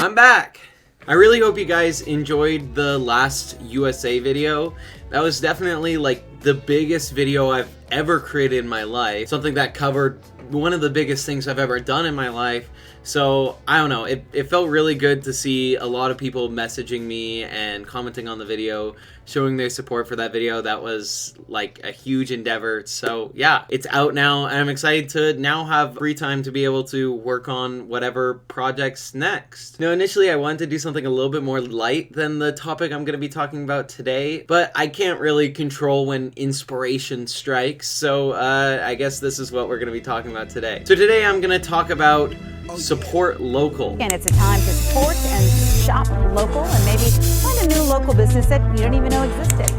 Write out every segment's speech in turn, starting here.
I'm back! I really hope you guys enjoyed the last USA video. That was definitely like the biggest video I've ever created in my life. Something that covered one of the biggest things I've ever done in my life. So, I don't know, it felt really good to see a lot of people messaging me and commenting on the video, showing their support for that video. That was like a huge endeavor. So yeah, it's out now and I'm excited to now have free time to be able to work on whatever project's next. Now, initially I wanted to do something a little bit more light than the topic I'm going to be talking about today, but I can't really control when inspiration strikes. So I guess this is what we're going to be talking about today. So today I'm going to talk about support local. And it's a time to support and shop local and maybe find a new local business that you don't even know existed.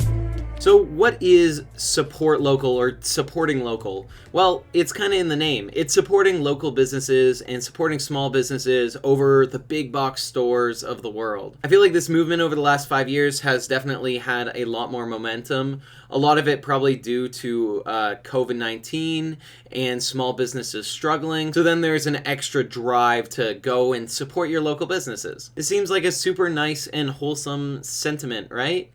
So what is support local or supporting local? Well, it's kind of in the name. It's supporting local businesses and supporting small businesses over the big box stores of the world. I feel like this movement over the last 5 years has definitely had a lot more momentum. A lot of it probably due to COVID-19 and small businesses struggling. So then there's an extra drive to go and support your local businesses. It seems like a super nice and wholesome sentiment, right?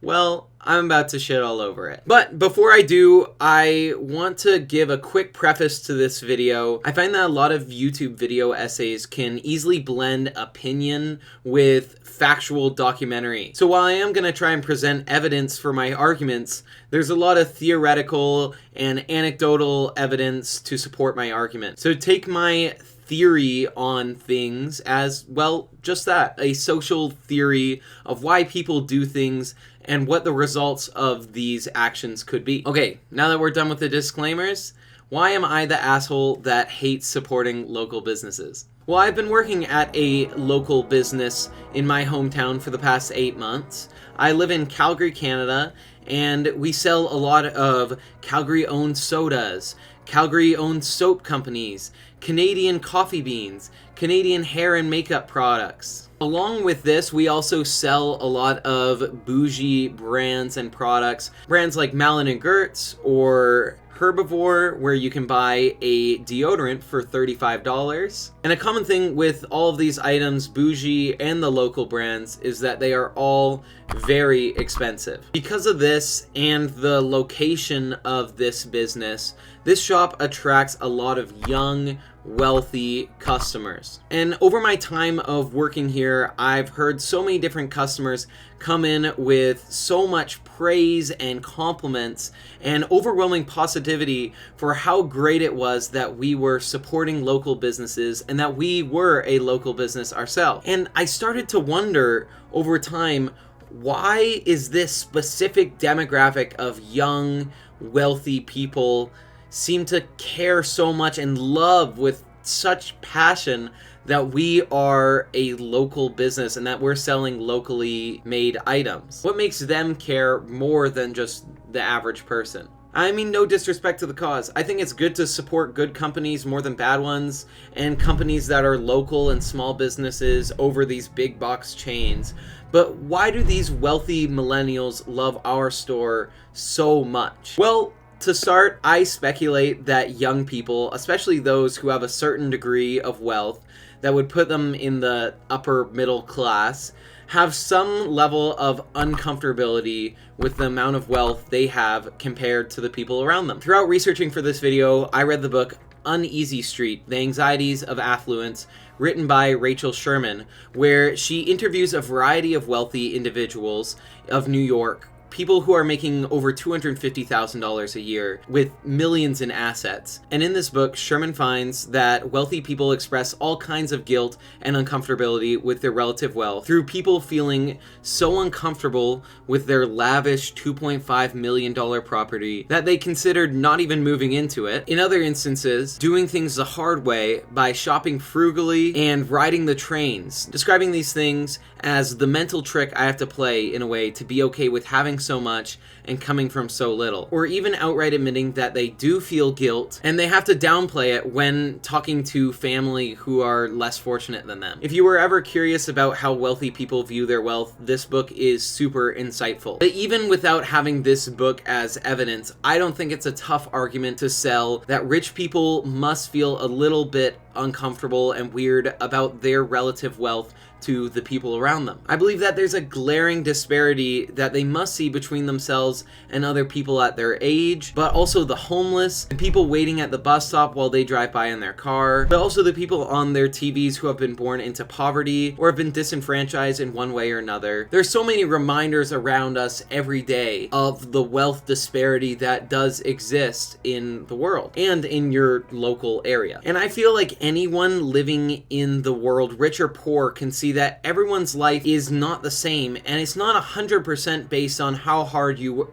Well, I'm about to shit all over it. But before I do, I want to give a quick preface to this video. I find that a lot of YouTube video essays can easily blend opinion with factual documentary. So while I am going to try and present evidence for my arguments, there's a lot of theoretical and anecdotal evidence to support my argument. So take my theory on things as, well, just that, a social theory of why people do things and what the results of these actions could be. Okay, now that we're done with the disclaimers, why am I the asshole that hates supporting local businesses? Well, I've been working at a local business in my hometown for the past 8 months. I live in Calgary, Canada, and we sell a lot of Calgary-owned sodas, Calgary-owned soap companies, Canadian coffee beans, Canadian hair and makeup products. Along with this, we also sell a lot of bougie brands and products. Brands like Malin and Gertz or Herbivore, where you can buy a deodorant for $35. And a common thing with all of these items, bougie and the local brands, is that they are all very expensive. Because of this and the location of this business, this shop attracts a lot of young, wealthy customers. And over my time of working here, I've heard so many different customers come in with so much praise and compliments and overwhelming positivity for how great it was that we were supporting local businesses and that we were a local business ourselves. And I started to wonder over time, why is this specific demographic of young, wealthy people seem to care so much and love with such passion that we are a local business and that we're selling locally made items? What makes them care more than just the average person? I mean, no disrespect to the cause. I think it's good to support good companies more than bad ones, and companies that are local and small businesses over these big box chains. But why do these wealthy millennials love our store so much? Well, to start, I speculate that young people, especially those who have a certain degree of wealth that would put them in the upper middle class, have some level of uncomfortability with the amount of wealth they have compared to the people around them. Throughout researching for this video, I read the book Uneasy Street, The Anxieties of Affluence, written by Rachel Sherman, where she interviews a variety of wealthy individuals of New York, people who are making over $250,000 a year with millions in assets. And in this book, Sherman finds that wealthy people express all kinds of guilt and uncomfortability with their relative wealth through people feeling so uncomfortable with their lavish $2.5 million property that they considered not even moving into it. In other instances, doing things the hard way by shopping frugally and riding the trains, describing these things as the mental trick I have to play in a way to be okay with having so much and coming from so little. Or even outright admitting that they do feel guilt and they have to downplay it when talking to family who are less fortunate than them. If you were ever curious about how wealthy people view their wealth, this book is super insightful. But even without having this book as evidence, I don't think it's a tough argument to sell that rich people must feel a little bit uncomfortable and weird about their relative wealth to the people around them. I believe that there's a glaring disparity that they must see between themselves and other people at their age, but also the homeless, the people waiting at the bus stop while they drive by in their car, but also the people on their TVs who have been born into poverty or have been disenfranchised in one way or another. There's so many reminders around us every day of the wealth disparity that does exist in the world and in your local area. And I feel like anyone living in the world, rich or poor, can see that everyone's life is not the same, and it's not 100% based on how hard you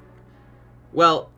well,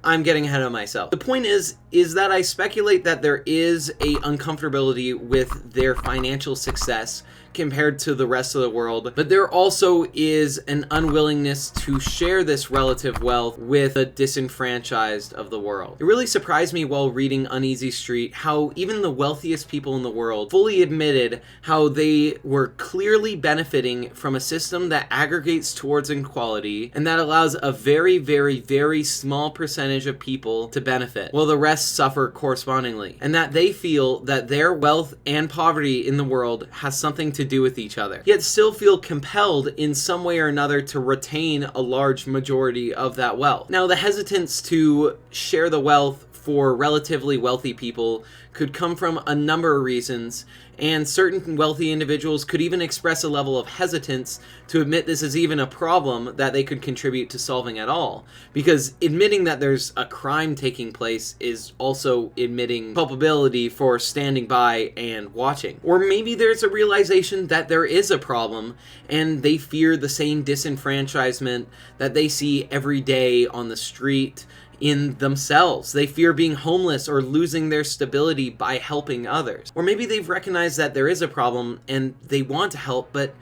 I'm getting ahead of myself. The point is that I speculate that there is a uncomfortability with their financial success compared to the rest of the world, but there also is an unwillingness to share this relative wealth with the disenfranchised of the world. It really surprised me while reading Uneasy Street how even the wealthiest people in the world fully admitted how they were clearly benefiting from a system that aggregates towards inequality and that allows a very, very, very small percentage of people to benefit, while the rest suffer correspondingly, and that they feel that their wealth and poverty in the world has something to do with each other, yet still feel compelled in some way or another to retain a large majority of that wealth. Now, the hesitance to share the wealth for relatively wealthy people could come from a number of reasons, and certain wealthy individuals could even express a level of hesitance to admit this is even a problem that they could contribute to solving at all. Because admitting that there's a crime taking place is also admitting culpability for standing by and watching. Or maybe there's a realization that there is a problem and they fear the same disenfranchisement that they see every day on the street in themselves. They fear being homeless or losing their stability by helping others. Or maybe they've recognized that there is a problem and they want to help, but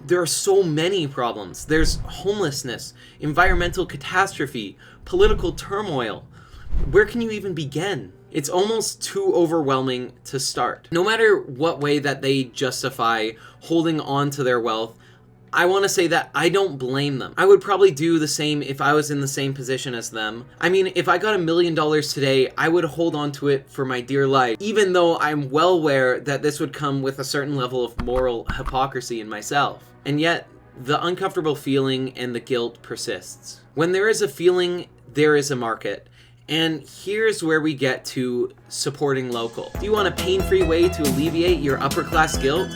there are so many problems. There's homelessness, environmental catastrophe, political turmoil. Where can you even begin? It's almost too overwhelming to start. No matter what way that they justify holding on to their wealth, I want to say that I don't blame them. I would probably do the same if I was in the same position as them. I mean, if I got $1 million today, I would hold on to it for my dear life, even though I'm well aware that this would come with a certain level of moral hypocrisy in myself. And yet, the uncomfortable feeling and the guilt persists. When there is a feeling, there is a market. And here's where we get to supporting local. Do you want a pain-free way to alleviate your upper-class guilt?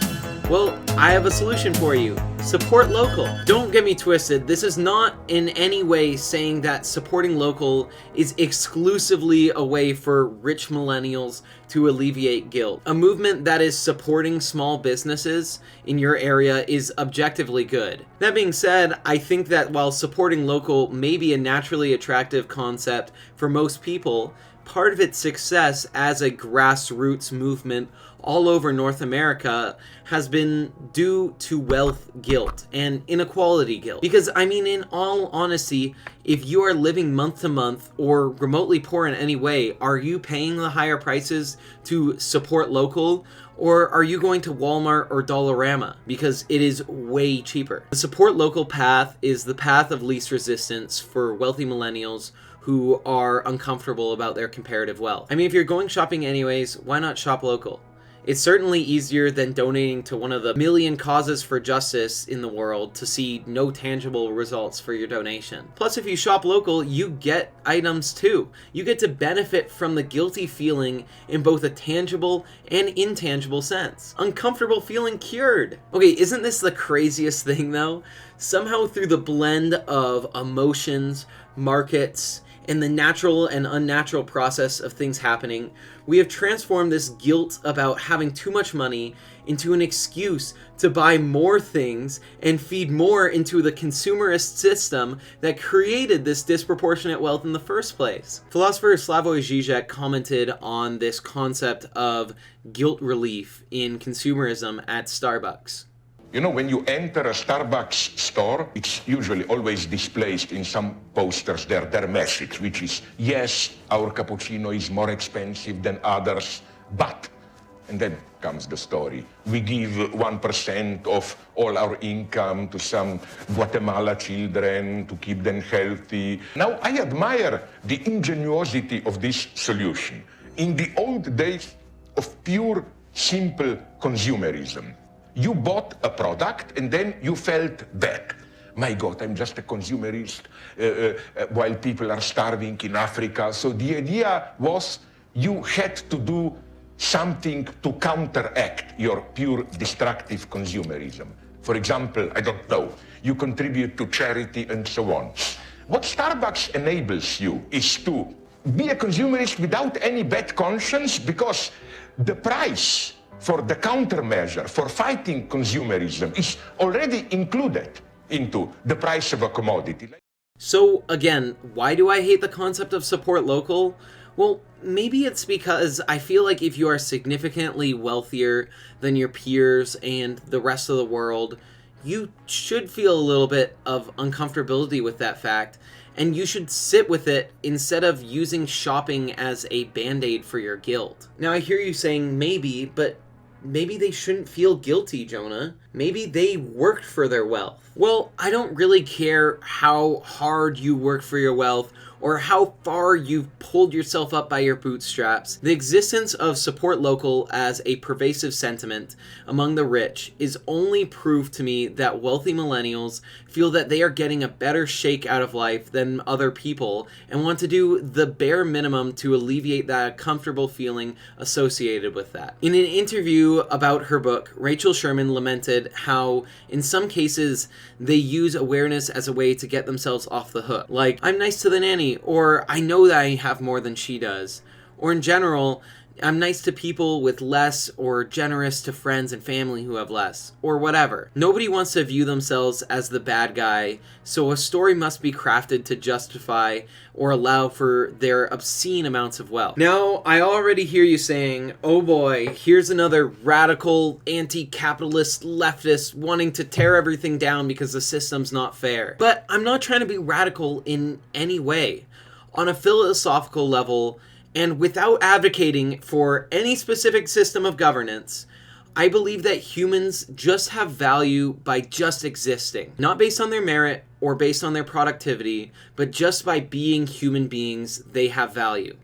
Well, I have a solution for you. Support local. Don't get me twisted, this is not in any way saying that supporting local is exclusively a way for rich millennials to alleviate guilt. A movement that is supporting small businesses in your area is objectively good. That being said, I think that while supporting local may be a naturally attractive concept for most people, part of its success as a grassroots movement all over North America has been due to wealth guilt and inequality guilt. Because, I mean, in all honesty, if you are living month to month or remotely poor in any way, are you paying the higher prices to support local? Or are you going to Walmart or Dollarama because it is way cheaper? The support local path is the path of least resistance for wealthy millennials who are uncomfortable about their comparative wealth. I mean, if you're going shopping anyways, why not shop local? It's certainly easier than donating to one of the million causes for justice in the world to see no tangible results for your donation. Plus, if you shop local, you get items too. You get to benefit from the guilty feeling in both a tangible and intangible sense. Uncomfortable feeling cured. Okay, isn't this the craziest thing though? Somehow through the blend of emotions, markets, and the natural and unnatural process of things happening, we have transformed this guilt about having too much money into an excuse to buy more things and feed more into the consumerist system that created this disproportionate wealth in the first place. Philosopher Slavoj Zizek commented on this concept of guilt relief in consumerism at Starbucks. You know, when you enter a Starbucks store, it's usually always displayed in some posters their message, which is, yes, our cappuccino is more expensive than others, but, and then comes the story, we give 1% of all our income to some Guatemala children to keep them healthy. Now, I admire the ingenuity of this solution. In the old days of pure, simple consumerism, You bought a product and then you felt bad. My God, I'm just a consumerist while people are starving in Africa. So the idea was you had to do something to counteract your pure destructive consumerism. For example, I don't know, you contribute to charity and so on. What Starbucks enables you is to be a consumerist without any bad conscience, because the price for the countermeasure for fighting consumerism is already included into the price of a commodity. So again, why do I hate the concept of support local? Well, maybe it's because I feel like if you are significantly wealthier than your peers and the rest of the world, you should feel a little bit of uncomfortability with that fact, and you should sit with it instead of using shopping as a band-aid for your guilt. Now, I hear you saying maybe, but maybe they shouldn't feel guilty, Jonah. Maybe they worked for their wealth. Well, I don't really care how hard you work for your wealth or how far you've pulled yourself up by your bootstraps. The existence of support local as a pervasive sentiment among the rich is only proof to me that wealthy millennials feel that they are getting a better shake out of life than other people and want to do the bare minimum to alleviate that comfortable feeling associated with that. In an interview about her book, Rachel Sherman lamented how, in some cases, they use awareness as a way to get themselves off the hook. Like, I'm nice to the nanny, or I know that I have more than she does. Or in general, I'm nice to people with less, or generous to friends and family who have less, or whatever. Nobody wants to view themselves as the bad guy, so a story must be crafted to justify or allow for their obscene amounts of wealth. Now, I already hear you saying, oh boy, here's another radical, anti-capitalist leftist wanting to tear everything down because the system's not fair. But I'm not trying to be radical in any way. On a philosophical level, and without advocating for any specific system of governance, I believe that humans just have value by just existing. Not based on their merit or based on their productivity, but just by being human beings, they have value.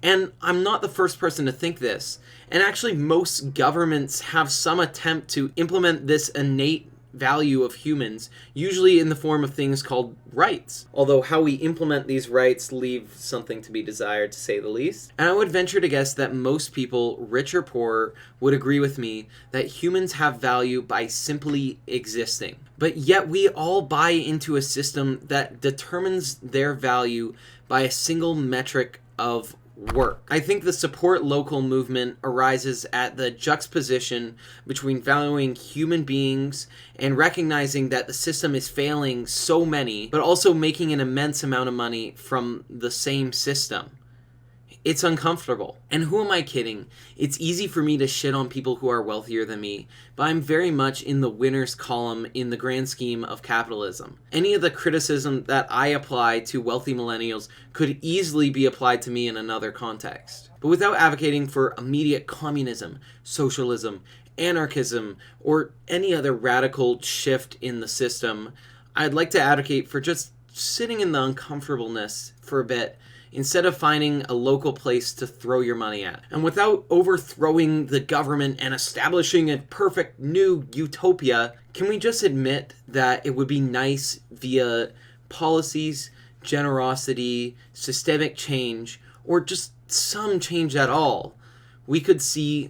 And I'm not the first person to think this. And actually, most governments have some attempt to implement this innate value of humans, usually in the form of things called rights. Although how we implement these rights leave something to be desired, to say the least. And I would venture to guess that most people, rich or poor, would agree with me that humans have value by simply existing. But yet we all buy into a system that determines their value by a single metric of work. I think the support local movement arises at the juxtaposition between valuing human beings and recognizing that the system is failing so many, but also making an immense amount of money from the same system. It's uncomfortable. And who am I kidding? It's easy for me to shit on people who are wealthier than me, but I'm very much in the winner's column in the grand scheme of capitalism. Any of the criticism that I apply to wealthy millennials could easily be applied to me in another context. But without advocating for immediate communism, socialism, anarchism, or any other radical shift in the system, I'd like to advocate for just sitting in the uncomfortableness for a bit, instead of finding a local place to throw your money at. And without overthrowing the government and establishing a perfect new utopia, can we just admit that it would be nice via policies, generosity, systemic change, or just some change at all, we could see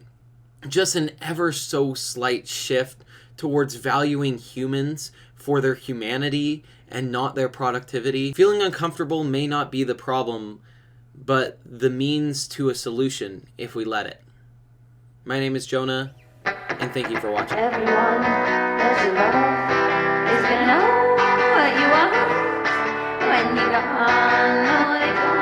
just an ever so slight shift towards valuing humans for their humanity and not their productivity. Feeling uncomfortable may not be the problem, but the means to a solution if we let it. My name is Jonah, and thank you for watching. Everyone that you love is gonna know what you want when you're gone. No, they don't.